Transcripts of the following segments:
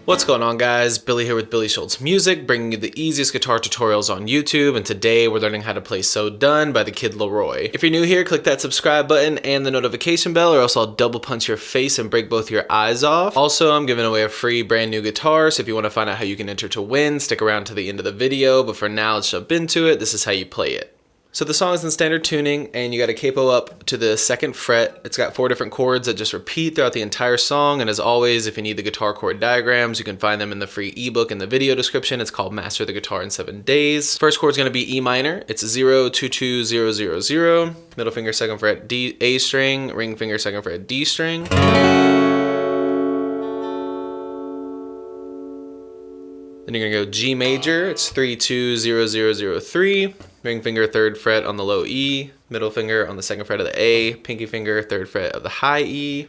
What's going on, guys? Billy here with Billy Schultz Music, bringing you the easiest guitar tutorials on YouTube, and today we're learning how to play So Done by the kid LAROI. If you're new here, click that subscribe button and the notification bell, or else I'll double punch your face and break both your eyes off. Also, I'm giving away a free brand new guitar, so if you want to find out how you can enter to win, stick around to the end of the video, but for now, let's jump into it. This is how you play it. So the song is in standard tuning, and you got a capo up to the 2nd fret. It's got 4 different chords that just repeat throughout the entire song, and as always, if you need the guitar chord diagrams, you can find them in the free ebook in the video description. It's called Master the Guitar in 7 Days. First chord is going to be E minor. It's 0, 2, 2, 0, 0, 0. Middle finger 2nd fret D, A string. Ring finger 2nd fret D string. Then you're gonna go G major. It's 3, 2, 0, 0, 0, 3. Ring finger 3rd fret on the low E. Middle finger on the 2nd fret of the A. Pinky finger 3rd fret of the high E.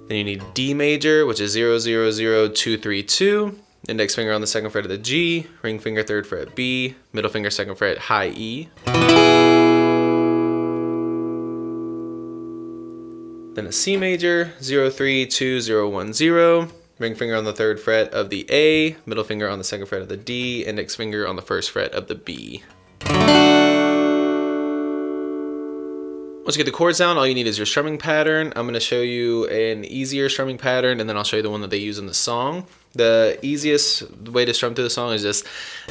Then you need D major, which is 0, 0, 0, 2, 3, 2. Index finger on the 2nd fret of the G. Ring finger 3rd fret B. Middle finger 2nd fret high E. Then a C major, 0, 3, 2, 0, 1, 0. Ring finger on the 3rd fret of the A, middle finger on the 2nd fret of the D, index finger on the 1st fret of the B. Once you get the chords down, all you need is your strumming pattern. I'm going to show you an easier strumming pattern, and then I'll show you the one that they use in the song. The easiest way to strum through the song is just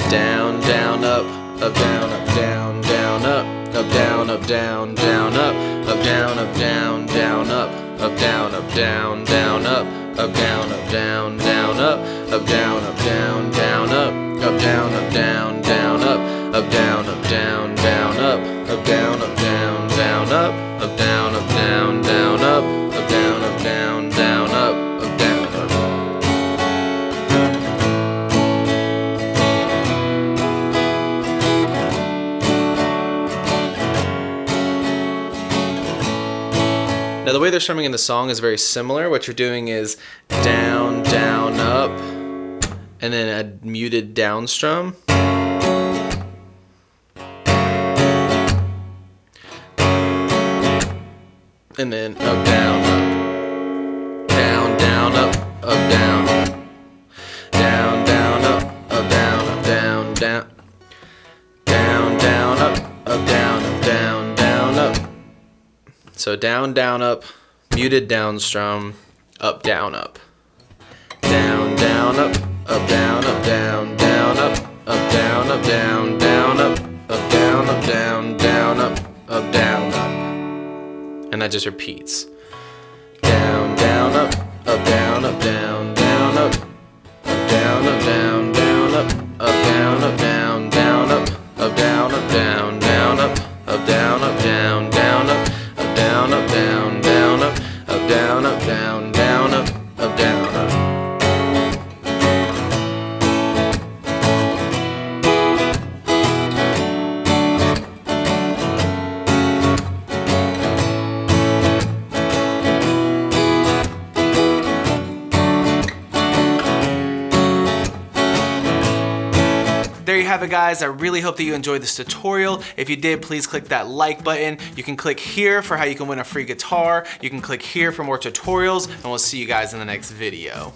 down, down, up, down, down, down, up, down, down, down, up, down, down, down, up, down, down, down, up, down, down, down, up, down, down, down, up, down, down, down, up, down, down, down, up, down, down, down, up, down, down, down, up, down, down, down, up, down. Now the way they're strumming in the song is very similar. What you're doing is down, down, up, and then a muted down strum. And then up, down, up, down, down, up, down, down, down, up, down, down, down, down, down, up, down, down, down, up. So down, down, up, muted down strum, up, down, up. Down, down, up, down, down, down, up, down, down, down, up, down, down, down, up, down, up. And that just repeats. Down, down, up, down, down, down, up, down, down, down, up, down, down, down, up, down, down, down, up, down, down, down, up, down, up, down, down, up, down, up, down, down, up, down, up. There you have it, guys. I really hope that you enjoyed this tutorial. If you did, please click that like button. You can click here for how you can win a free guitar. You can click here for more tutorials, and we'll see you guys in the next video.